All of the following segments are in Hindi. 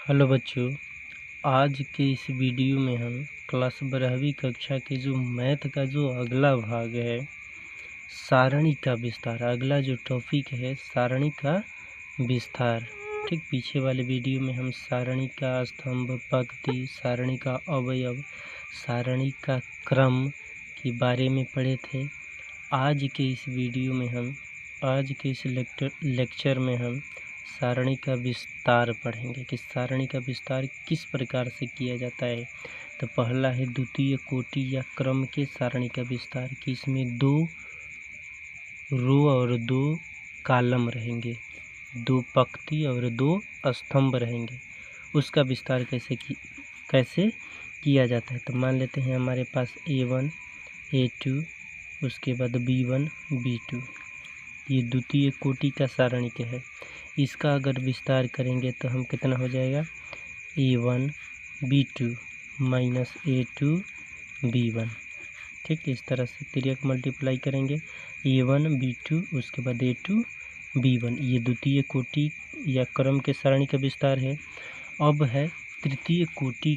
हेलो बच्चों, आज के इस वीडियो में हम क्लास 12वीं कक्षा के जो मैथ का जो अगला भाग है सारणी का विस्तार, अगला जो टॉपिक है सारणी का विस्तार। ठीक, पीछे वाले वीडियो में हम सारणी का स्तंभ, पंक्ति, सारणी का अवयव, सारणी का क्रम के बारे में पढ़े थे। आज के इस वीडियो में आज के इस लेक्चर में हम सारणी का विस्तार पढ़ेंगे कि सारणी का विस्तार किस प्रकार से किया जाता है। तो पहला है द्वितीय कोटि या क्रम के सारणी का विस्तार, कि इसमें 2 रो और 2 कॉलम रहेंगे, 2 पंक्ति और 2 स्तंभ रहेंगे। उसका विस्तार कैसे किया जाता है। तो मान लेते हैं हमारे पास A1 A2, उसके बाद B1 B2, ये द्वितीय कोटि का सारणी के है। इसका अगर विस्तार करेंगे तो हम कितना हो जाएगा, A1 B2 minus A2 B1। ठीक, इस तरह से तिर्यक मल्टीप्लाई करेंगे A1 B2, उसके बाद A2 B1। ये द्वितीय कोटि या क्रम के सारणी का विस्तार है। अब है तृतीय कोटि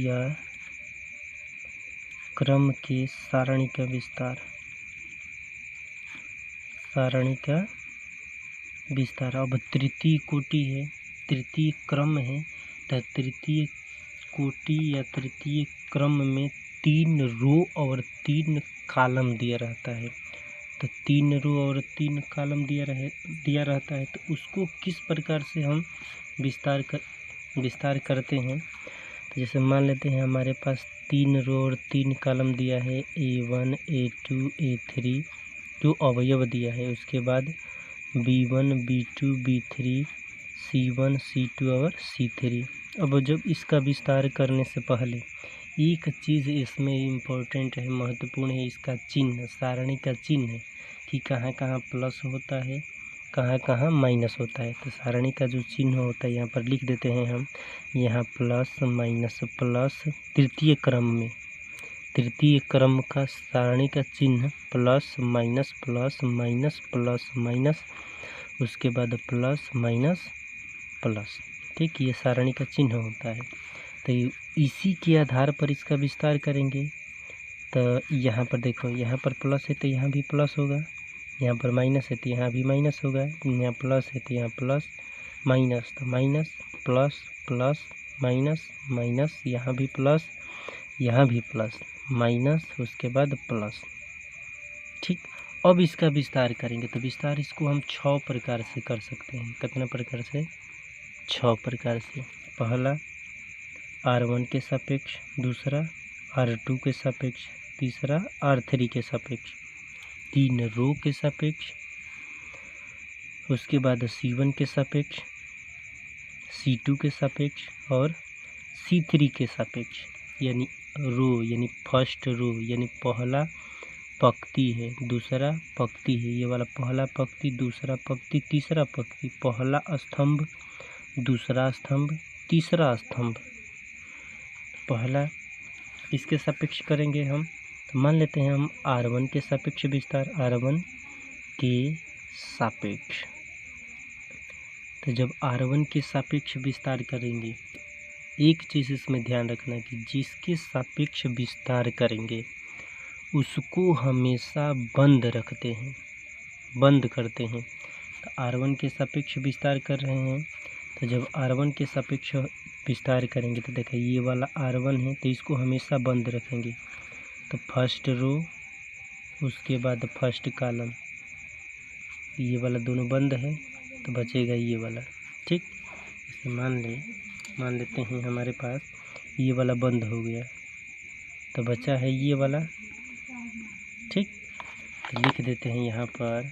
या क्रम के सारणी का विस्तार। अब तृतीय कोटि है, तृतीय क्रम है। तो तृतीय कोटि या तृतीय क्रम में 3 रो और 3 कॉलम दिया रहता है। तो 3 रो और 3 कॉलम दिया रहता है। तो उसको किस प्रकार से हम विस्तार करते हैं। तो जैसे मान लेते हैं हमारे पास 3 रो और 3 कॉलम दिया है, A1 A2 A3 जो अवयव दिया है। उसके बाद B1 B2 B3 C1 C2 और C3। अब जब इसका विस्तार करने से पहले एक चीज़ इसमें इम्पोर्टेंट है, महत्वपूर्ण है, इसका चिन्ह, सारणी का चिन्ह, कि कहाँ कहाँ प्लस होता है, कहाँ कहाँ माइनस होता है। तो सारणी का जो चिन्ह होता है यहाँ पर लिख देते हैं हम, यहाँ प्लस माइनस प्लस। तृतीय क्रम का सारणी का चिन्ह plus minus plus minus plus minus, उसके बाद प्लस माइनस प्लस। ठीक, ये सारणी का चिन्ह होता है। तो इसी के आधार पर इसका विस्तार करेंगे। तो यहाँ पर देखो, यहाँ पर प्लस है तो यहाँ भी प्लस होगा, यहाँ पर माइनस है तो यहाँ भी माइनस होगा, यहाँ प्लस है तो यहाँ प्लस माइनस, तो minus plus plus minus minus, यहाँ भी प्लस माइनस, उसके बाद प्लस। ठीक, अब इसका विस्तार करेंगे। तो विस्तार इसको हम 6 प्रकार से कर सकते हैं। कितना प्रकार से? 6 प्रकार से। पहला R1 के सापेक्ष, दूसरा R2 के सापेक्ष, तीसरा R3 के सापेक्ष, 3 रो के सापेक्ष, उसके बाद C1 के सापेक्ष, C2 के सापेक्ष और C3 के सापेक्ष। यानी रो यानी फर्स्ट रो यानी पहला पंक्ति है, दूसरा पंक्ति है, ये वाला पहला पंक्ति, दूसरा पंक्ति, तीसरा पंक्ति, पहला स्तंभ, दूसरा स्तंभ, तीसरा स्तंभ। पहला इसके सापेक्ष करेंगे हम। तो मान लेते हैं हम R1 के सापेक्ष विस्तार, R1 के सापेक्ष। तो जब R1 के सापेक्ष विस्तार करेंगे, एक चीज़ इसमें ध्यान रखना कि जिसके सापेक्ष विस्तार करेंगे उसको हमेशा बंद करते हैं। तो R1 के सापेक्ष विस्तार कर रहे हैं। तो जब R1 के सापेक्ष विस्तार करेंगे तो देखिए ये वाला R1 है तो इसको हमेशा बंद रखेंगे। तो फर्स्ट रो, उसके बाद फर्स्ट कॉलम, ये वाला दोनों बंद है तो बचेगा ये वाला। ठीक, इसे मान लेते हैं हमारे पास ये वाला बंद हो गया तो बचा है ये वाला। ठीक, तो लिख देते हैं यहाँ पर,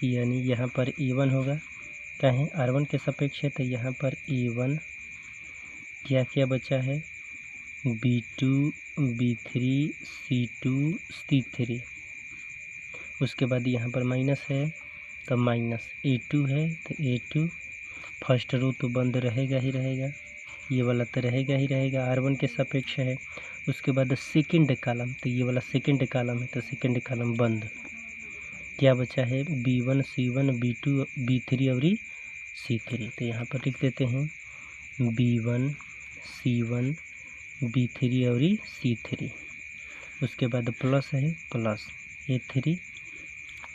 यानी यहाँ पर A1 होगा, क्या है R1 के सापेक्ष है तो यहाँ पर A1 क्या क्या बचा है, B2 B3 C2 C3। उसके बाद यहाँ पर माइनस है तो माइनस, A2 है तो A2, फर्स्ट रो तो बंद रहेगा ही रहेगा, ये वाला तो रहेगा ही रहेगा, R1 के सापेक्ष है। उसके बाद सेकंड कॉलम, तो ये वाला सेकंड कॉलम है तो सेकंड कॉलम बंद। क्या बचा है B1 C1 B2 B3 और C3। तो यहाँ पर लिख देते हैं B1 C1 B3 और C3। उसके बाद प्लस है प्लस A3।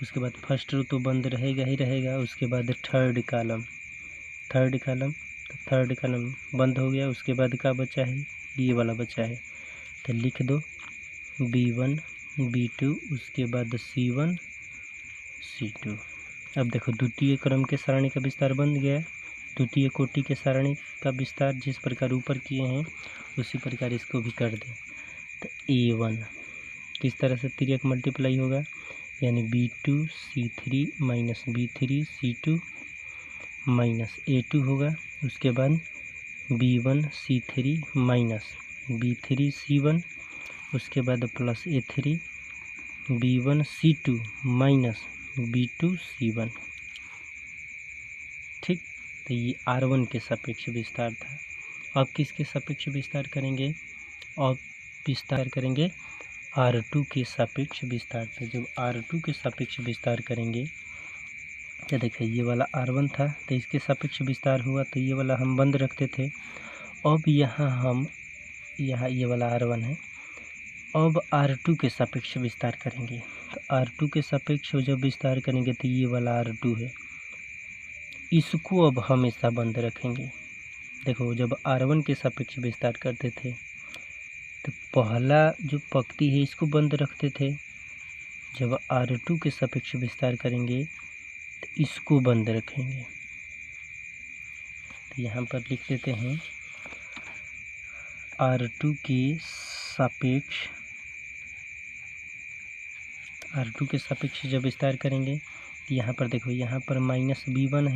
उसके बाद फर्स्ट रो तो बंद रहेगा ही रहेगा। उसके बाद थर्ड कॉलम तो थर्ड कॉलम बंद हो गया। उसके बाद का बचा है ये वाला बचा है, तो लिख दो B1 B2 उसके बाद C1 C2। अब देखो द्वितीय क्रम के सारणी का विस्तार बन गया। द्वितीय कोटि के सारणी का विस्तार जिस प्रकार ऊपर किए हैं उसी प्रकार इसको भी कर दें। तो A1 किस तरह से तिर्यक मल्टीप्लाई होगा, यानी B2 C3 minus B3 C2 minus A2 होगा। उसके बाद B1 C3 minus B3 C1 उसके बाद plus A3 B1 C2 minus B2 C1। ठीक, तो ये R1 के सापेक्ष विस्तार था। अब किसके सापेक्ष विस्तार करेंगे, अब विस्तार करेंगे R2 के सापेक्ष विस्तार। तो जब R2 के सापेक्ष विस्तार करेंगे तो देखिए ये वाला R1 था तो इसके सापेक्ष विस्तार हुआ, तो ये वाला हम बंद रखते थे। अब यहाँ ये वाला R1 है। अब R2 के सापेक्ष विस्तार करेंगे, तो R2 के सापेक्ष जब विस्तार करेंगे तो ये वाला R2 है, इसको अब हमेशा बंद रखेंगे। देखो जब R1 के सापेक्ष विस्तार करते थे तो पहला जो पंक्ति है इसको बंद रखते थे। जब R2 के सापेक्ष विस्तार करेंगे तो इसको बंद रखेंगे। तो यहाँ पर लिख देते हैं R2 के सापेक्ष जब विस्तार करेंगे तो यहाँ पर देखो यहाँ पर माइनस B1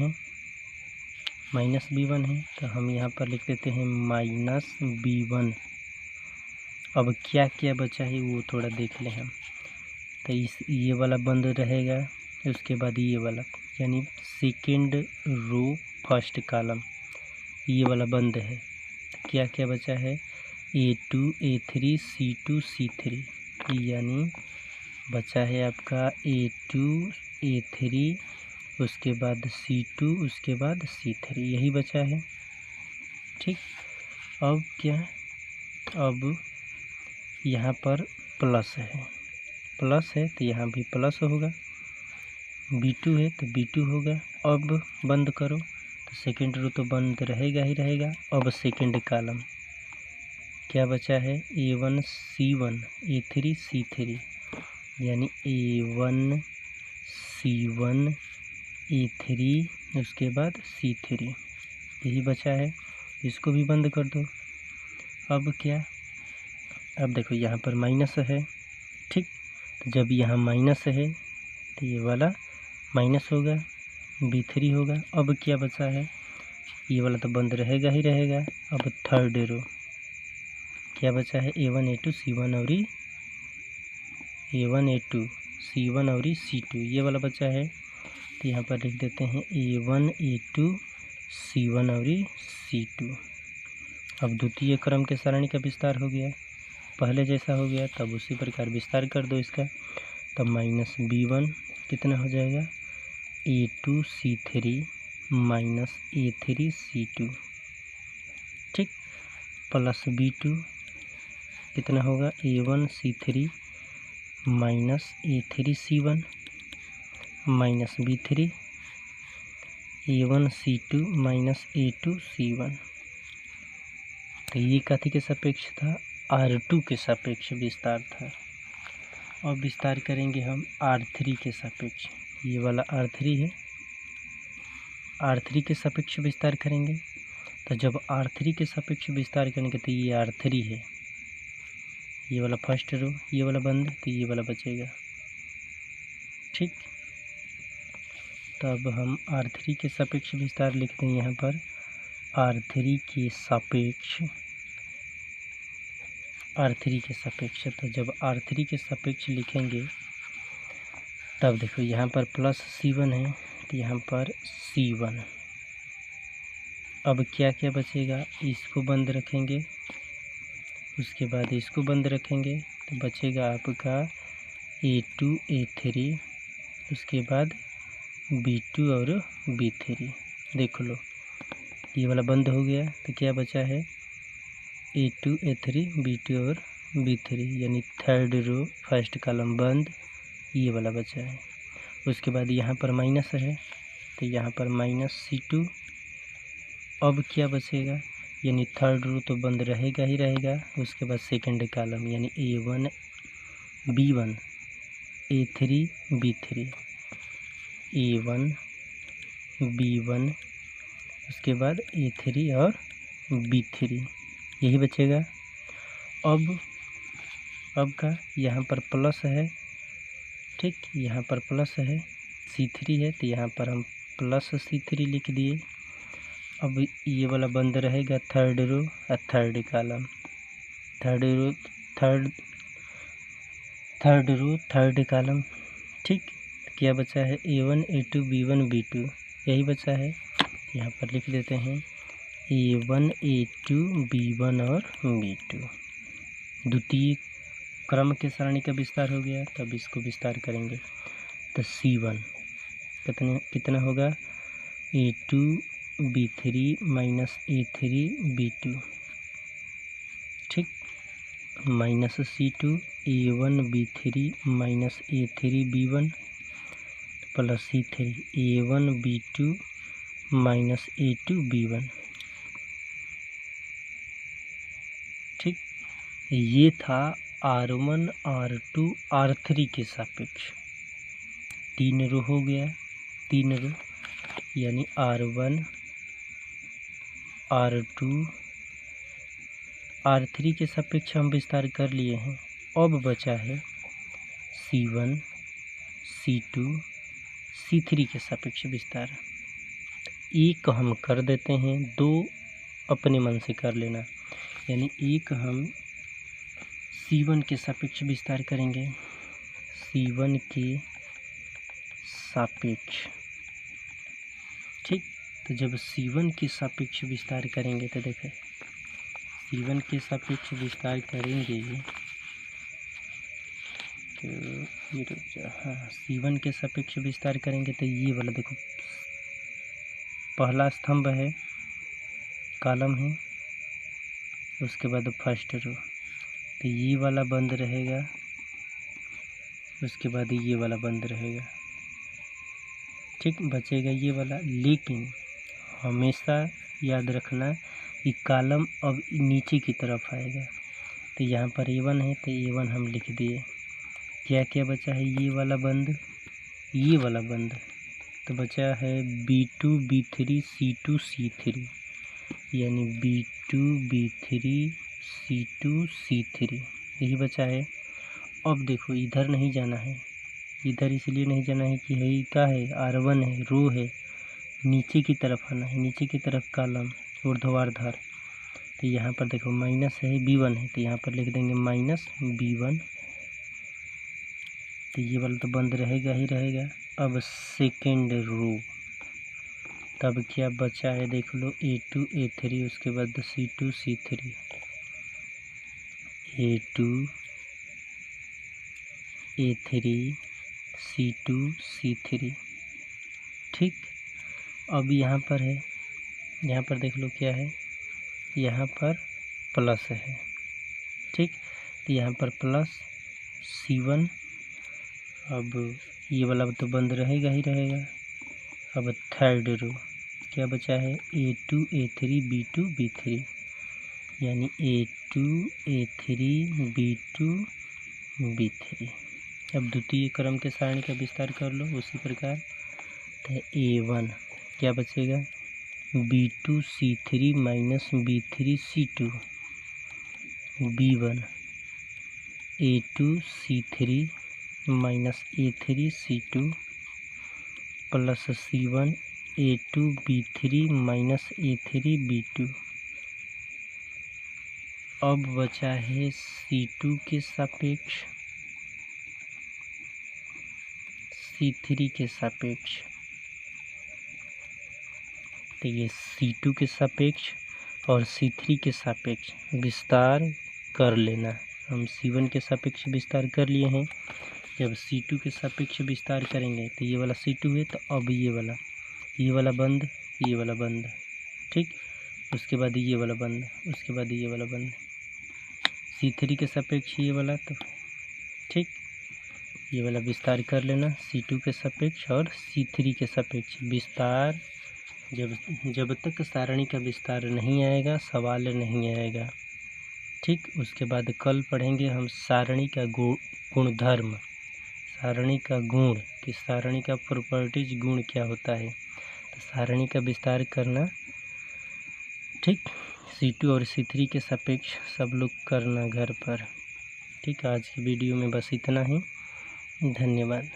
है तो हम यहाँ पर लिख देते हैं माइनस B1। अब क्या क्या बचा है वो थोड़ा देख लें हम। तो ये वाला बंद रहेगा। उसके बाद ये वाला यानी सेकेंड रो फर्स्ट कॉलम ये वाला बंद है। तो क्या क्या बचा है A2 A3 C2 C3, यानी बचा है आपका A2 A3 उसके बाद C2 उसके बाद C3, यही बचा है। ठीक, अब क्या, अब यहाँ पर प्लस है तो यहाँ भी प्लस होगा। B2 है तो B2 होगा। अब बंद करो तो सेकेंड रो तो बंद रहेगा ही रहेगा। अब सेकेंड कॉलम क्या बचा है A1 C1 A3 C3, यानी A1 C1 A3 उसके बाद C3, यही बचा है। इसको भी बंद कर दो। अब क्या, अब देखो यहाँ पर माइनस है। ठीक, तो जब यहाँ माइनस है तो ये वाला माइनस होगा B3 होगा। अब क्या बचा है, ये वाला तो बंद रहेगा ही रहेगा। अब थर्ड रो क्या बचा है A1 A2 C1 और A1 A2 C1 और C2, ये वाला बचा है। तो यहाँ पर लिख देते हैं A1 A2 C1 और C2। अब द्वितीय क्रम के सारणी का विस्तार हो गया, पहले जैसा हो गया, तब उसी प्रकार विस्तार कर दो इसका। तब माइनस B1 कितना हो जाएगा A2 C3 minus A3 C2। ठीक, प्लस B2 कितना होगा A1 C3 minus A3 C1 minus B3 A1 C2 minus A2 C1। तो ये कथी के सापेक्ष था, R2 के सापेक्ष विस्तार था। अब विस्तार करेंगे हम R3 के सापेक्ष। ये वाला R3 है, R3 के सापेक्ष विस्तार करेंगे। तो जब R3 के सापेक्ष विस्तार करेंगे तो ये R3 है, ये वाला फर्स्ट रो ये वाला बंद, तो ये वाला बचेगा। ठीक, तो अब हम R3 के सापेक्ष विस्तार लिखते हैं यहाँ पर R3 के सापेक्ष। तो जब R3 के सापेक्ष लिखेंगे तब देखो यहाँ पर प्लस C1 है तो यहाँ पर C1। अब क्या क्या बचेगा, इसको बंद रखेंगे उसके बाद इसको बंद रखेंगे तो बचेगा आपका A2 A3, उसके बाद B2 और B3। देख लो ये वाला बंद हो गया तो क्या बचा है A2 A3 B2 और B3, यानी थर्ड रो फर्स्ट कॉलम बंद, ये वाला बचा है। उसके बाद यहाँ पर माइनस है तो यहाँ पर -C2। अब क्या बचेगा, यानी थर्ड रो तो बंद रहेगा ही रहेगा। उसके बाद सेकंड कॉलम यानी A1 B1 A3 B3, A1 B1, उसके बाद A3 और B3, यही बचेगा। अब का यहाँ पर प्लस है, ठीक, यहाँ पर प्लस है, C3 है तो यहाँ पर हम प्लस C3 लिख दिए। अब ये वाला बंद रहेगा थर्ड रो और third column, third row third column, ठीक। क्या बचा है A1 A2 B1 B2, यही बचा है। यहाँ पर लिख देते हैं A1 A2 B1 और B2। द्वितीय क्रम के सारणी का विस्तार हो गया, तब इसको विस्तार करेंगे तो C1 कितना होगा A2 B3 minus A3 B2, ठीक, minus C2 A1 B3 minus A3 B1 plus C3 A1 B2 minus A2 B1, ठीक। ये था R1 R2 R3 के सापेक्ष। 3 रो हो गया, 3 रो यानी R1 R2 R3 के सापेक्ष हम विस्तार कर लिए हैं। अब बचा है C1 C2 C3 के सापेक्ष विस्तार। एक हम कर देते हैं, 2 अपने मन से कर लेना, यानी एक हम C1 के सापेक्ष विस्तार करेंगे, C1 के सापेक्ष, ठीक। तो जब C1 के सापेक्ष विस्तार करेंगे तो देखें C1 के सापेक्ष विस्तार करेंगे तो हाँ, C1 के सापेक्ष विस्तार करेंगे तो ये वाला देखो पहला स्तंभ है, कॉलम है, उसके बाद फर्स्ट रो, तो ये वाला बंद रहेगा, उसके बाद ये वाला बंद रहेगा, ठीक, बचेगा ये वाला। लेकिन हमेशा याद रखना कि कॉलम अब नीचे की तरफ आएगा, तो यहाँ पर A1 है तो A1 हम लिख दिए। क्या क्या बचा है, ये वाला बंद, ये वाला बंद, तो बचा है B2 B3 C2 C3, यानी B2 B3 C2 C3, यही बचा है। अब देखो इधर नहीं जाना है, इधर इसलिए नहीं जाना है कि है क्या है R1 है, रो है, नीचे की तरफ आना है, नीचे की तरफ कॉलम ऊर्ध्वाधर। तो यहाँ पर देखो माइनस है B1 है तो यहाँ पर लिख देंगे माइनस B1, तो ये वाला तो बंद रहेगा ही रहेगा। अब सेकेंड रो, तब क्या बचा है देख लो A2 A3, उसके बाद C2 C3, A2 A3 C2 C3, ठीक। अब यहाँ पर है, यहाँ पर देख लो क्या है, यहाँ पर प्लस है, ठीक, तो यहाँ पर प्लस C1। अब ये वाला तो बंद रहेगा ही रहेगा। अब थर्ड रो क्या बचा है A2 A3 B2 B3, यानी A2 A3 B2 B3। अब द्वितीय क्रम के सारणी का विस्तार कर लो उसी प्रकार, तो A1 क्या बचेगा B2 C3 minus B3 C2, B1 A2 C3 minus A3 C2 plus C1 A2 B3 minus A3 B2। अब बचा है C2 के सापेक्ष C3 के सापेक्ष, तो ये C2 के सापेक्ष और C3 के सापेक्ष विस्तार कर लेना। हम C1 के सापेक्ष विस्तार कर लिए हैं। जब C2 के सापेक्ष विस्तार करेंगे तो ये वाला C2 है, तो अब ये वाला बंद, ये वाला बंद, ठीक। उसके बाद ये वाला बंद, उसके बाद ये वाला बंद। C3 के सापेक्ष ये वाला, तो ठीक, ये वाला विस्तार कर लेना C2 के सापेक्ष और C3 के सापेक्ष विस्तार। जब तक सारणी का विस्तार नहीं आएगा सवाल नहीं आएगा, ठीक। उसके बाद कल पढ़ेंगे हम सारणी का गुणधर्म, सारणी का गुण, कि सारणी का प्रॉपर्टीज गुण क्या होता है। तो सारणी का विस्तार करना, ठीक। C2 और C3 के सापेक्ष सब लोग करना घर पर, ठीक। आज की वीडियो में बस इतना ही, धन्यवाद।